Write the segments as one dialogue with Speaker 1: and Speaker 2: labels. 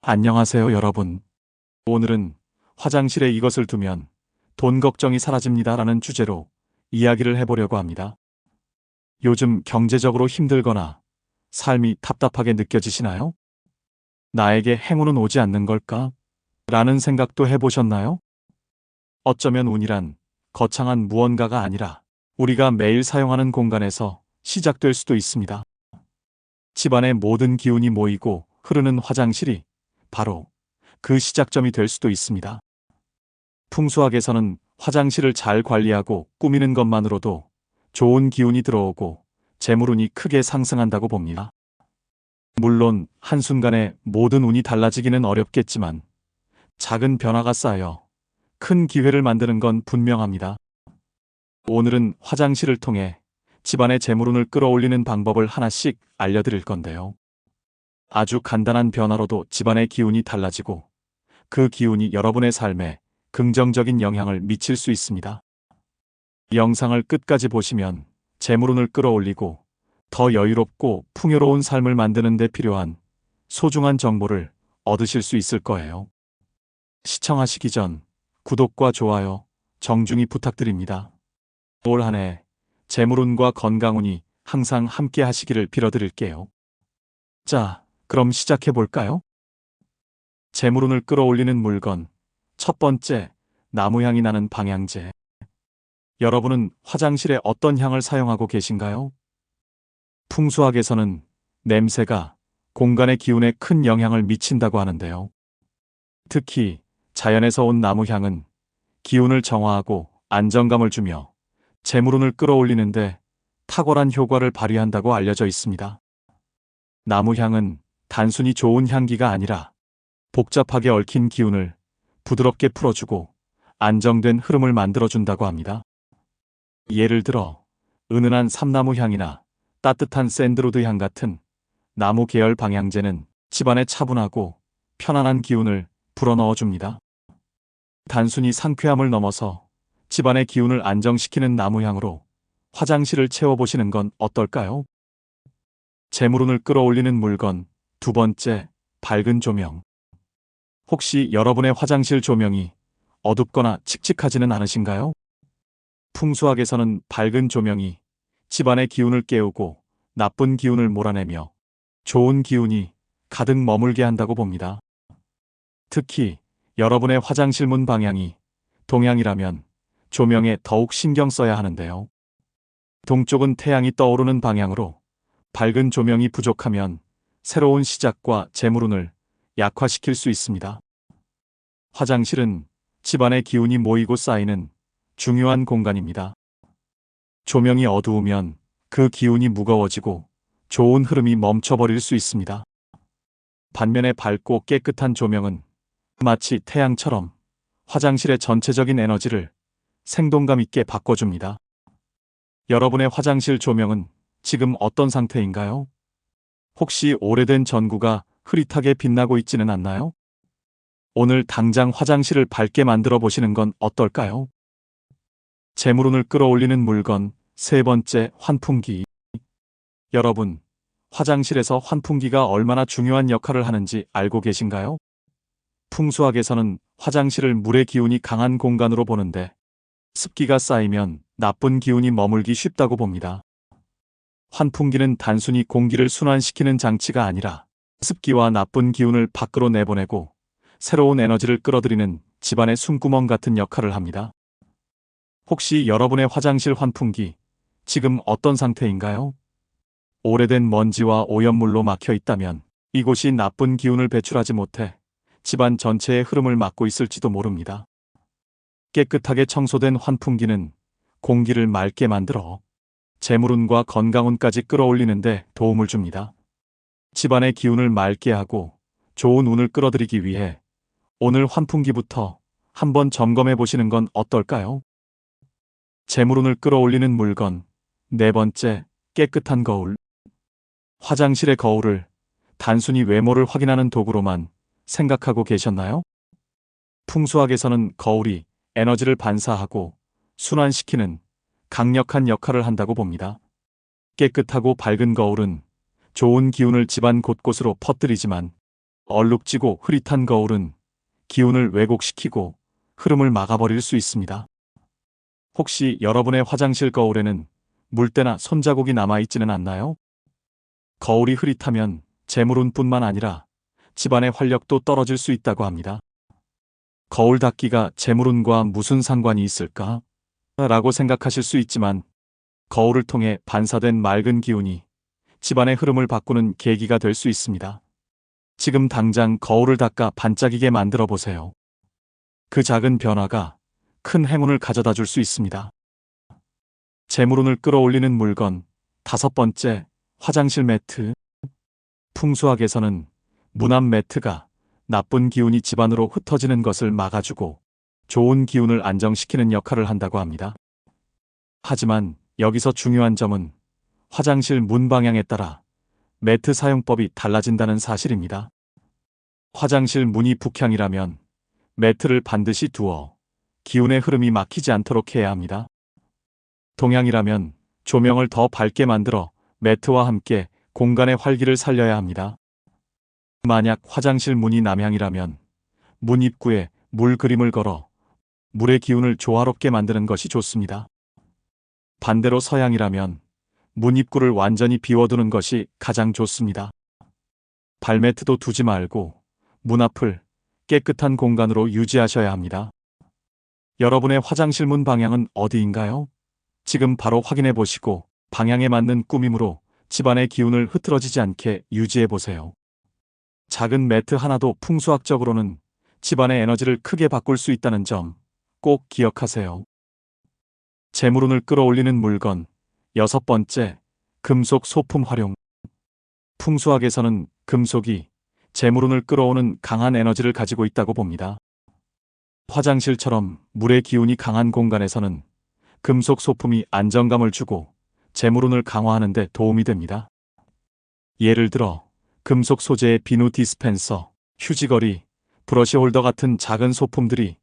Speaker 1: 안녕하세요, 여러분. 오늘은 화장실에 이것을 두면 돈 걱정이 사라집니다라는 주제로 이야기를 해보려고 합니다. 요즘 경제적으로 힘들거나 삶이 답답하게 느껴지시나요? 나에게 행운은 오지 않는 걸까? 라는 생각도 해보셨나요? 어쩌면 운이란 거창한 무언가가 아니라 우리가 매일 사용하는 공간에서 시작될 수도 있습니다. 집안의 모든 기운이 모이고 흐르는 화장실이 바로 그 시작점이 될 수도 있습니다. 풍수학에서는 화장실을 잘 관리하고 꾸미는 것만으로도 좋은 기운이 들어오고 재물운이 크게 상승한다고 봅니다. 물론 한순간에 모든 운이 달라지기는 어렵겠지만 작은 변화가 쌓여 큰 기회를 만드는 건 분명합니다. 오늘은 화장실을 통해 집안의 재물운을 끌어올리는 방법을 하나씩 알려드릴 건데요. 아주 간단한 변화로도 집안의 기운이 달라지고 그 기운이 여러분의 삶에 긍정적인 영향을 미칠 수 있습니다. 영상을 끝까지 보시면 재물운을 끌어올리고 더 여유롭고 풍요로운 삶을 만드는 데 필요한 소중한 정보를 얻으실 수 있을 거예요. 시청하시기 전 구독과 좋아요 정중히 부탁드립니다. 올 한 해 재물운과 건강운이 항상 함께 하시기를 빌어드릴게요. 자, 그럼 시작해 볼까요? 재물운을 끌어올리는 물건. 첫 번째, 나무향이 나는 방향제. 여러분은 화장실에 어떤 향을 사용하고 계신가요? 풍수학에서는 냄새가 공간의 기운에 큰 영향을 미친다고 하는데요. 특히 자연에서 온 나무향은 기운을 정화하고 안정감을 주며 재물운을 끌어올리는데 탁월한 효과를 발휘한다고 알려져 있습니다. 나무향은 단순히 좋은 향기가 아니라 복잡하게 얽힌 기운을 부드럽게 풀어주고 안정된 흐름을 만들어준다고 합니다. 예를 들어 은은한 삼나무 향이나 따뜻한 샌드로드 향 같은 나무 계열 방향제는 집안에 차분하고 편안한 기운을 불어넣어줍니다. 단순히 상쾌함을 넘어서 집안의 기운을 안정시키는 나무향으로 화장실을 채워보시는 건 어떨까요? 재물운을 끌어올리는 물건. 두 번째, 밝은 조명. 혹시 여러분의 화장실 조명이 어둡거나 칙칙하지는 않으신가요? 풍수학에서는 밝은 조명이 집안의 기운을 깨우고 나쁜 기운을 몰아내며 좋은 기운이 가득 머물게 한다고 봅니다. 특히 여러분의 화장실 문 방향이 동향이라면 조명에 더욱 신경 써야 하는데요. 동쪽은 태양이 떠오르는 방향으로 밝은 조명이 부족하면 새로운 시작과 재물운을 약화시킬 수 있습니다. 화장실은 집안의 기운이 모이고 쌓이는 중요한 공간입니다. 조명이 어두우면 그 기운이 무거워지고 좋은 흐름이 멈춰버릴 수 있습니다. 반면에 밝고 깨끗한 조명은 마치 태양처럼 화장실의 전체적인 에너지를 생동감 있게 바꿔줍니다. 여러분의 화장실 조명은 지금 어떤 상태인가요? 혹시 오래된 전구가 흐릿하게 빛나고 있지는 않나요? 오늘 당장 화장실을 밝게 만들어 보시는 건 어떨까요? 재물운을 끌어올리는 물건. 세 번째, 환풍기. 여러분, 화장실에서 환풍기가 얼마나 중요한 역할을 하는지 알고 계신가요? 풍수학에서는 화장실을 물의 기운이 강한 공간으로 보는데 습기가 쌓이면 나쁜 기운이 머물기 쉽다고 봅니다. 환풍기는 단순히 공기를 순환시키는 장치가 아니라 습기와 나쁜 기운을 밖으로 내보내고 새로운 에너지를 끌어들이는 집안의 숨구멍 같은 역할을 합니다. 혹시 여러분의 화장실 환풍기 지금 어떤 상태인가요? 오래된 먼지와 오염물로 막혀 있다면 이곳이 나쁜 기운을 배출하지 못해 집안 전체의 흐름을 막고 있을지도 모릅니다. 깨끗하게 청소된 환풍기는 공기를 맑게 만들어 재물운과 건강운까지 끌어올리는데 도움을 줍니다. 집안의 기운을 맑게 하고 좋은 운을 끌어들이기 위해 오늘 환풍기부터 한번 점검해 보시는 건 어떨까요? 재물운을 끌어올리는 물건. 네 번째, 깨끗한 거울. 화장실의 거울을 단순히 외모를 확인하는 도구로만 생각하고 계셨나요? 풍수학에서는 거울이 에너지를 반사하고 순환시키는 강력한 역할을 한다고 봅니다. 깨끗하고 밝은 거울은 좋은 기운을 집안 곳곳으로 퍼뜨리지만 얼룩지고 흐릿한 거울은 기운을 왜곡시키고 흐름을 막아버릴 수 있습니다. 혹시 여러분의 화장실 거울에는 물때나 손자국이 남아있지는 않나요? 거울이 흐릿하면 재물운뿐만 아니라 집안의 활력도 떨어질 수 있다고 합니다. 거울 닦기가 재물운과 무슨 상관이 있을까? 라고 생각하실 수 있지만 거울을 통해 반사된 맑은 기운이 집안의 흐름을 바꾸는 계기가 될 수 있습니다. 지금 당장 거울을 닦아 반짝이게 만들어 보세요. 그 작은 변화가 큰 행운을 가져다 줄 수 있습니다. 재물운을 끌어올리는 물건 5번째, 화장실 매트. 풍수학에서는 문앞 매트가 나쁜 기운이 집안으로 흩어지는 것을 막아주고 좋은 기운을 안정시키는 역할을 한다고 합니다. 하지만 여기서 중요한 점은 화장실 문 방향에 따라 매트 사용법이 달라진다는 사실입니다. 화장실 문이 북향이라면 매트를 반드시 두어 기운의 흐름이 막히지 않도록 해야 합니다. 동향이라면 조명을 더 밝게 만들어 매트와 함께 공간의 활기를 살려야 합니다. 만약 화장실 문이 남향이라면 문 입구에 물 그림을 걸어 물의 기운을 조화롭게 만드는 것이 좋습니다. 반대로 서향이라면 문 입구를 완전히 비워두는 것이 가장 좋습니다. 발매트도 두지 말고 문 앞을 깨끗한 공간으로 유지하셔야 합니다. 여러분의 화장실 문 방향은 어디인가요? 지금 바로 확인해 보시고 방향에 맞는 꾸밈으로 집안의 기운을 흐트러지지 않게 유지해 보세요. 작은 매트 하나도 풍수학적으로는 집안의 에너지를 크게 바꿀 수 있다는 점 꼭 기억하세요. 재물운을 끌어올리는 물건 6번째, 금속 소품 활용. 풍수학에서는 금속이 재물운을 끌어오는 강한 에너지를 가지고 있다고 봅니다. 화장실처럼 물의 기운이 강한 공간에서는 금속 소품이 안정감을 주고 재물운을 강화하는 데 도움이 됩니다. 예를 들어 금속 소재의 비누 디스펜서, 휴지거리, 브러쉬 홀더 같은 작은 소품들이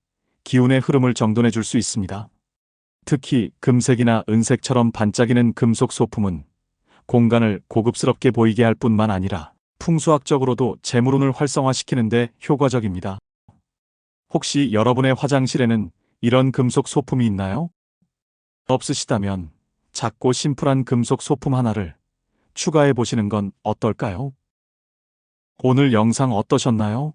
Speaker 1: 기운의 흐름을 정돈해 줄 수 있습니다. 특히 금색이나 은색처럼 반짝이는 금속 소품은 공간을 고급스럽게 보이게 할 뿐만 아니라 풍수학적으로도 재물운을 활성화시키는 데 효과적입니다. 혹시 여러분의 화장실에는 이런 금속 소품이 있나요? 없으시다면 작고 심플한 금속 소품 하나를 추가해 보시는 건 어떨까요? 오늘 영상 어떠셨나요?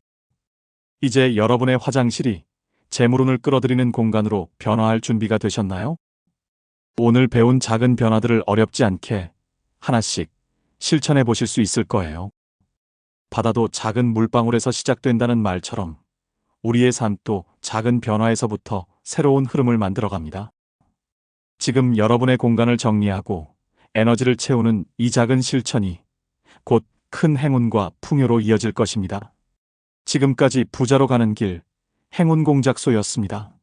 Speaker 1: 이제 여러분의 화장실이 재물운을 끌어들이는 공간으로 변화할 준비가 되셨나요? 오늘 배운 작은 변화들을 어렵지 않게 하나씩 실천해 보실 수 있을 거예요. 바다도 작은 물방울에서 시작된다는 말처럼 우리의 삶도 작은 변화에서부터 새로운 흐름을 만들어갑니다. 지금 여러분의 공간을 정리하고 에너지를 채우는 이 작은 실천이 곧 큰 행운과 풍요로 이어질 것입니다. 지금까지 부자로 가는 길 행운공작소였습니다.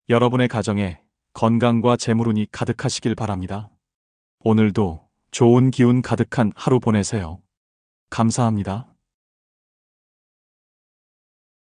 Speaker 1: 여러분의 가정에 건강과 재물운이 가득하시길 바랍니다. 오늘도 좋은 기운 가득한 하루 보내세요. 감사합니다.